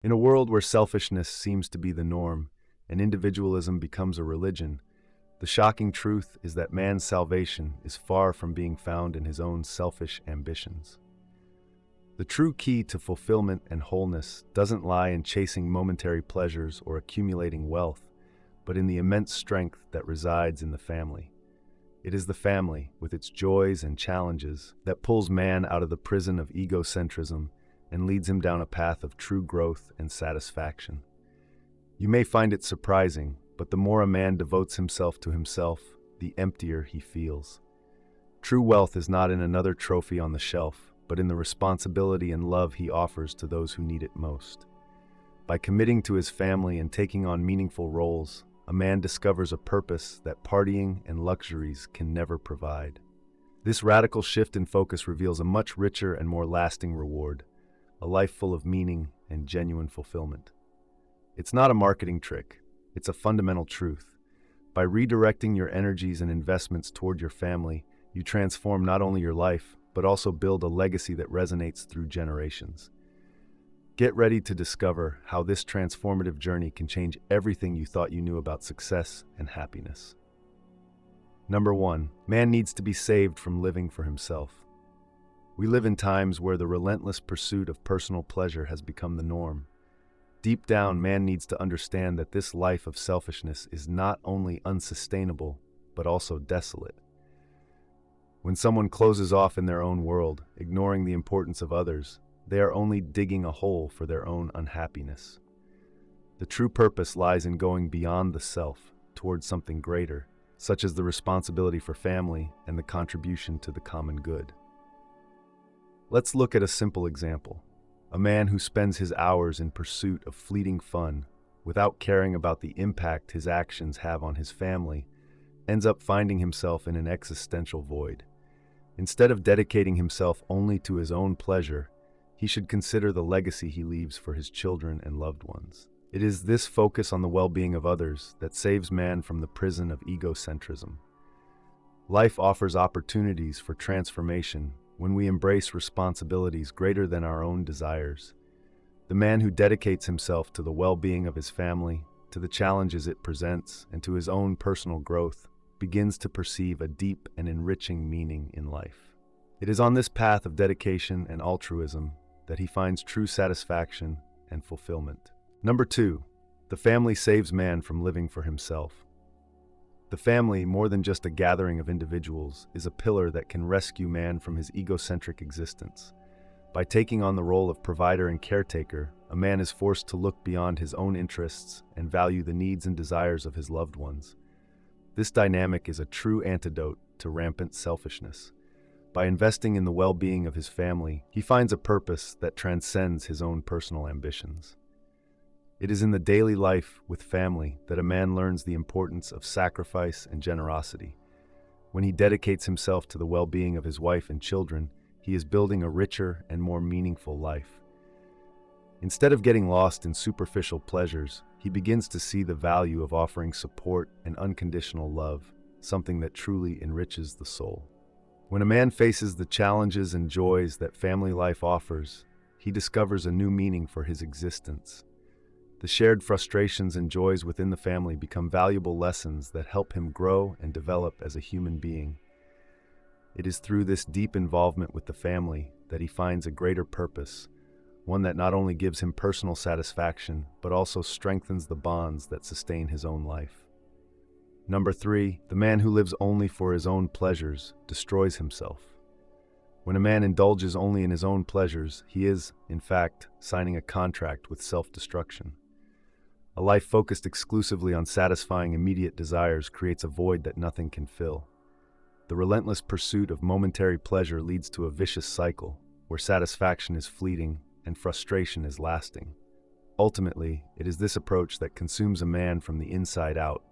In a world where selfishness seems to be the norm and individualism becomes a religion, the shocking truth is that man's salvation is far from being found in his own selfish ambitions. The true key to fulfillment and wholeness doesn't lie in chasing momentary pleasures or accumulating wealth, but in the immense strength that resides in the family. It is the family, with its joys and challenges, that pulls man out of the prison of egocentrism and leads him down a path of true growth and satisfaction. You may find it surprising, but the more a man devotes himself to himself, the emptier he feels. True wealth is not in another trophy on the shelf, but in the responsibility and love he offers to those who need it most. By committing to his family and taking on meaningful roles, a man discovers a purpose that partying and luxuries can never provide. This radical shift in focus reveals a much richer and more lasting reward, a life full of meaning and genuine fulfillment. It's not a marketing trick, it's a fundamental truth. By redirecting your energies and investments toward your family, you transform not only your life, but also build a legacy that resonates through generations. Get ready to discover how this transformative journey can change everything you thought you knew about success and happiness. Number 1, man needs to be saved from living for himself. We live in times where the relentless pursuit of personal pleasure has become the norm. Deep down, man needs to understand that this life of selfishness is not only unsustainable, but also desolate. When someone closes off in their own world, ignoring the importance of others, they are only digging a hole for their own unhappiness. The true purpose lies in going beyond the self, towards something greater, such as the responsibility for family and the contribution to the common good. Let's look at a simple example. A man who spends his hours in pursuit of fleeting fun, without caring about the impact his actions have on his family, ends up finding himself in an existential void. Instead of dedicating himself only to his own pleasure, he should consider the legacy he leaves for his children and loved ones. It is this focus on the well-being of others that saves man from the prison of egocentrism. Life offers opportunities for transformation when we embrace responsibilities greater than our own desires. The man who dedicates himself to the well-being of his family, to the challenges it presents, and to his own personal growth, begins to perceive a deep and enriching meaning in life. It is on this path of dedication and altruism that he finds true satisfaction and fulfillment. Number 2, the family saves man from living for himself. The family, more than just a gathering of individuals, is a pillar that can rescue man from his egocentric existence. By taking on the role of provider and caretaker, a man is forced to look beyond his own interests and value the needs and desires of his loved ones. This dynamic is a true antidote to rampant selfishness. By investing in the well-being of his family, he finds a purpose that transcends his own personal ambitions. It is in the daily life with family that a man learns the importance of sacrifice and generosity. When he dedicates himself to the well-being of his wife and children, he is building a richer and more meaningful life. Instead of getting lost in superficial pleasures, he begins to see the value of offering support and unconditional love, something that truly enriches the soul. When a man faces the challenges and joys that family life offers, he discovers a new meaning for his existence. The shared frustrations and joys within the family become valuable lessons that help him grow and develop as a human being. It is through this deep involvement with the family that he finds a greater purpose, one that not only gives him personal satisfaction, but also strengthens the bonds that sustain his own life. Number 3, the man who lives only for his own pleasures destroys himself. When a man indulges only in his own pleasures, he is, in fact, signing a contract with self-destruction. A life focused exclusively on satisfying immediate desires creates a void that nothing can fill. The relentless pursuit of momentary pleasure leads to a vicious cycle, where satisfaction is fleeting and frustration is lasting. Ultimately, it is this approach that consumes a man from the inside out,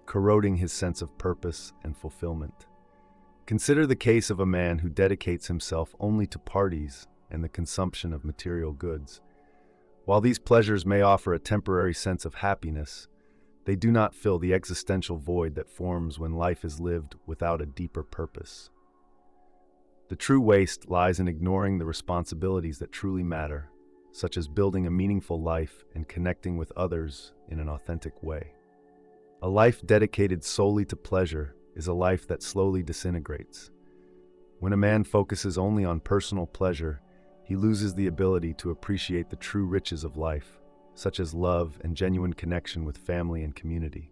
corroding his sense of purpose and fulfillment. Consider the case of a man who dedicates himself only to parties and the consumption of material goods. While these pleasures may offer a temporary sense of happiness, they do not fill the existential void that forms when life is lived without a deeper purpose. The true waste lies in ignoring the responsibilities that truly matter, such as building a meaningful life and connecting with others in an authentic way. A life dedicated solely to pleasure is a life that slowly disintegrates. When a man focuses only on personal pleasure, he loses the ability to appreciate the true riches of life, such as love and genuine connection with family and community.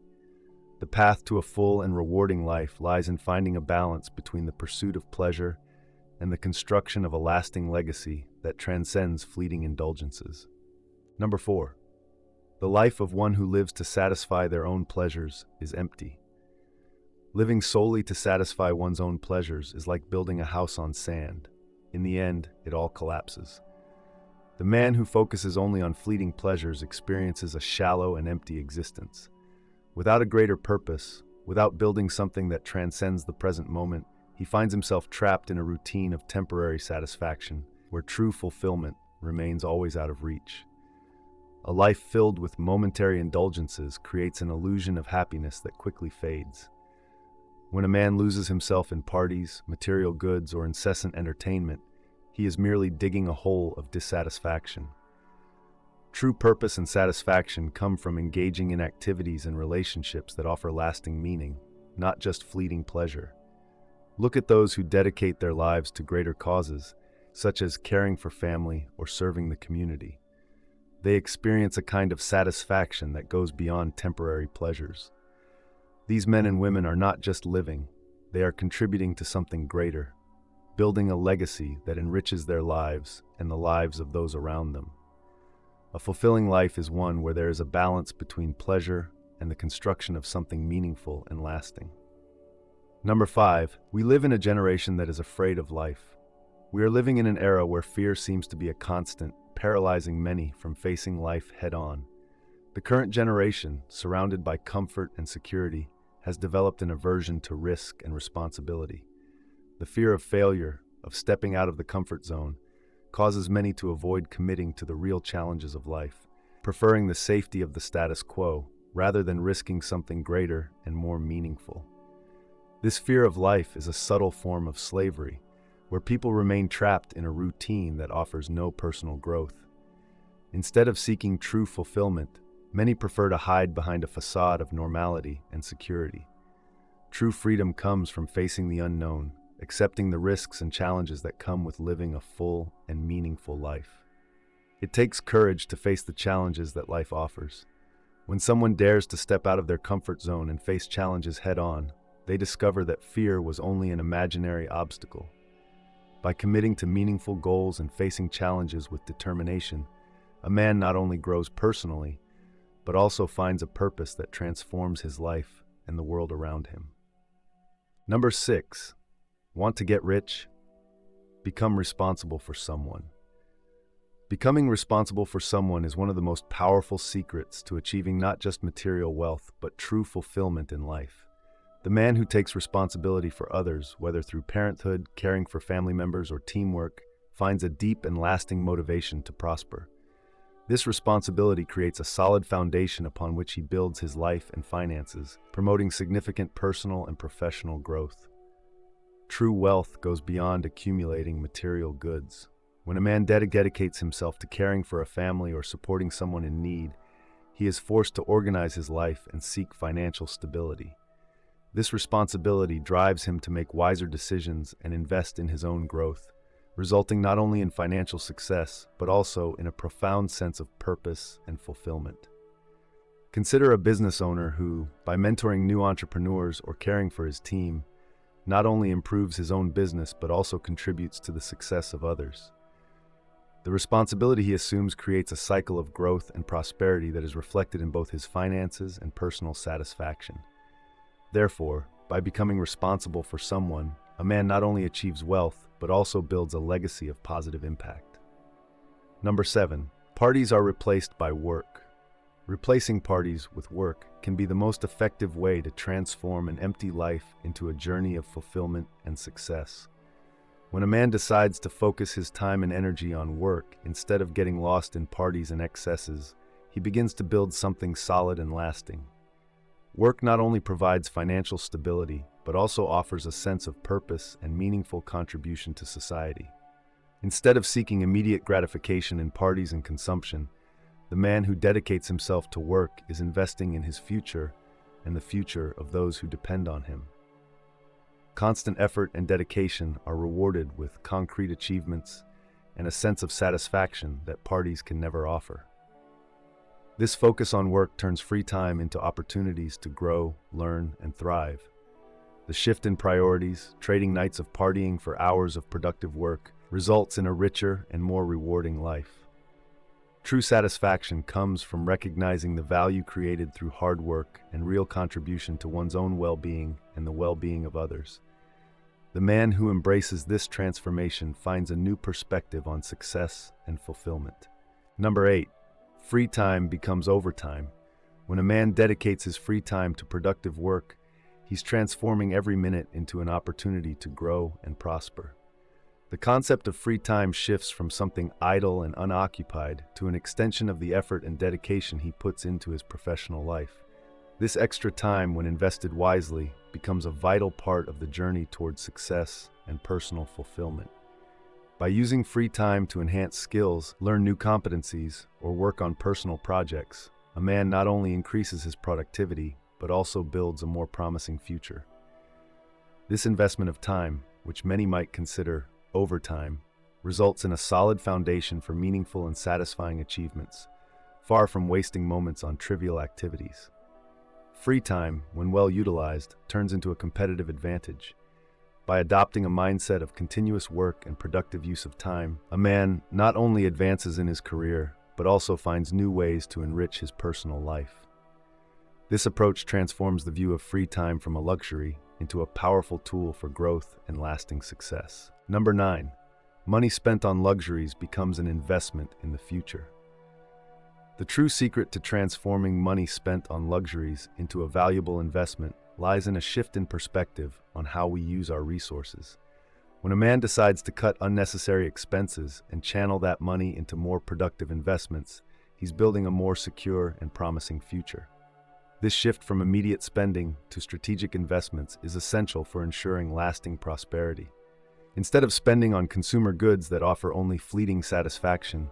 The path to a full and rewarding life lies in finding a balance between the pursuit of pleasure and the construction of a lasting legacy that transcends fleeting indulgences. Number 4. The life of one who lives to satisfy their own pleasures is empty. Living solely to satisfy one's own pleasures is like building a house on sand. In the end, it all collapses. The man who focuses only on fleeting pleasures experiences a shallow and empty existence. Without a greater purpose, without building something that transcends the present moment, he finds himself trapped in a routine of temporary satisfaction, where true fulfillment remains always out of reach. A life filled with momentary indulgences creates an illusion of happiness that quickly fades. When a man loses himself in parties, material goods, or incessant entertainment, he is merely digging a hole of dissatisfaction. True purpose and satisfaction come from engaging in activities and relationships that offer lasting meaning, not just fleeting pleasure. Look at those who dedicate their lives to greater causes, such as caring for family or serving the community. They experience a kind of satisfaction that goes beyond temporary pleasures. These men and women are not just living, they are contributing to something greater, building a legacy that enriches their lives and the lives of those around them. A fulfilling life is one where there is a balance between pleasure and the construction of something meaningful and lasting. Number 5, we live in a generation that is afraid of life. We are living in an era where fear seems to be a constant, paralyzing many from facing life head-on. The current generation, surrounded by comfort and security, has developed an aversion to risk and responsibility. The fear of failure, of stepping out of the comfort zone, causes many to avoid committing to the real challenges of life, preferring the safety of the status quo rather than risking something greater and more meaningful. This fear of life is a subtle form of slavery, where people remain trapped in a routine that offers no personal growth. Instead of seeking true fulfillment, many prefer to hide behind a facade of normality and security. True freedom comes from facing the unknown, accepting the risks and challenges that come with living a full and meaningful life. It takes courage to face the challenges that life offers. When someone dares to step out of their comfort zone and face challenges head-on, they discover that fear was only an imaginary obstacle. By committing to meaningful goals and facing challenges with determination, a man not only grows personally, but also finds a purpose that transforms his life and the world around him. Number 6. Want to get rich? Become responsible for someone. Becoming responsible for someone is one of the most powerful secrets to achieving not just material wealth, but true fulfillment in life. The man who takes responsibility for others, whether through parenthood, caring for family members, or teamwork, finds a deep and lasting motivation to prosper. This responsibility creates a solid foundation upon which he builds his life and finances, promoting significant personal and professional growth. True wealth goes beyond accumulating material goods. When a man dedicates himself to caring for a family or supporting someone in need, he is forced to organize his life and seek financial stability. This responsibility drives him to make wiser decisions and invest in his own growth, resulting not only in financial success, but also in a profound sense of purpose and fulfillment. Consider a business owner who, by mentoring new entrepreneurs or caring for his team, not only improves his own business but also contributes to the success of others. The responsibility he assumes creates a cycle of growth and prosperity that is reflected in both his finances and personal satisfaction. Therefore, by becoming responsible for someone, a man not only achieves wealth, but also builds a legacy of positive impact. Number 7. Parties are replaced by work. Replacing parties with work can be the most effective way to transform an empty life into a journey of fulfillment and success. When a man decides to focus his time and energy on work instead of getting lost in parties and excesses, he begins to build something solid and lasting. Work not only provides financial stability, but also offers a sense of purpose and meaningful contribution to society. Instead of seeking immediate gratification in parties and consumption, the man who dedicates himself to work is investing in his future and the future of those who depend on him. Constant effort and dedication are rewarded with concrete achievements and a sense of satisfaction that parties can never offer. This focus on work turns free time into opportunities to grow, learn, and thrive. The shift in priorities, trading nights of partying for hours of productive work, results in a richer and more rewarding life. True satisfaction comes from recognizing the value created through hard work and real contribution to one's own well-being and the well-being of others. The man who embraces this transformation finds a new perspective on success and fulfillment. Number 8. Free time becomes overtime. When a man dedicates his free time to productive work, he's transforming every minute into an opportunity to grow and prosper. The concept of free time shifts from something idle and unoccupied to an extension of the effort and dedication he puts into his professional life. This extra time, when invested wisely, becomes a vital part of the journey towards success and personal fulfillment. By using free time to enhance skills, learn new competencies, or work on personal projects, a man not only increases his productivity, but also builds a more promising future. This investment of time, which many might consider overtime, results in a solid foundation for meaningful and satisfying achievements, far from wasting moments on trivial activities. Free time, when well utilized, turns into a competitive advantage. By adopting a mindset of continuous work and productive use of time, a man not only advances in his career, but also finds new ways to enrich his personal life. This approach transforms the view of free time from a luxury into a powerful tool for growth and lasting success. Number 9. Money spent on luxuries becomes an investment in the future. The true secret to transforming money spent on luxuries into a valuable investment lies in a shift in perspective on how we use our resources. When a man decides to cut unnecessary expenses and channel that money into more productive investments, he's building a more secure and promising future. This shift from immediate spending to strategic investments is essential for ensuring lasting prosperity. Instead of spending on consumer goods that offer only fleeting satisfaction,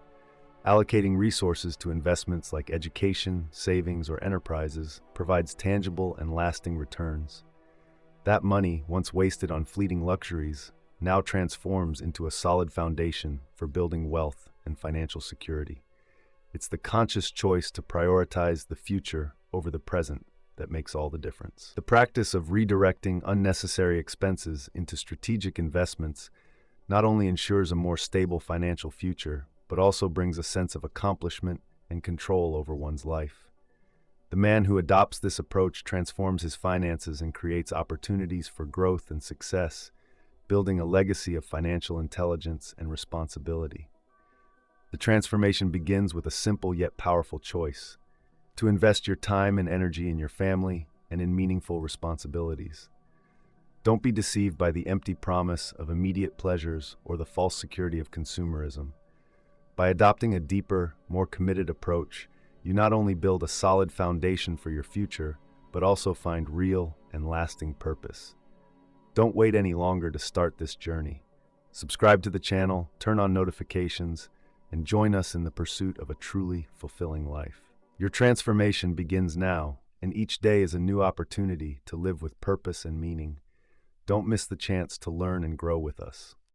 allocating resources to investments like education, savings, or enterprises provides tangible and lasting returns. That money, once wasted on fleeting luxuries, now transforms into a solid foundation for building wealth and financial security. It's the conscious choice to prioritize the future over the present that makes all the difference. The practice of redirecting unnecessary expenses into strategic investments not only ensures a more stable financial future, but also brings a sense of accomplishment and control over one's life. The man who adopts this approach transforms his finances and creates opportunities for growth and success, building a legacy of financial intelligence and responsibility. The transformation begins with a simple yet powerful choice: to invest your time and energy in your family and in meaningful responsibilities. Don't be deceived by the empty promise of immediate pleasures or the false security of consumerism. By adopting a deeper, more committed approach, you not only build a solid foundation for your future, but also find real and lasting purpose. Don't wait any longer to start this journey. Subscribe to the channel, turn on notifications, and join us in the pursuit of a truly fulfilling life. Your transformation begins now, and each day is a new opportunity to live with purpose and meaning. Don't miss the chance to learn and grow with us.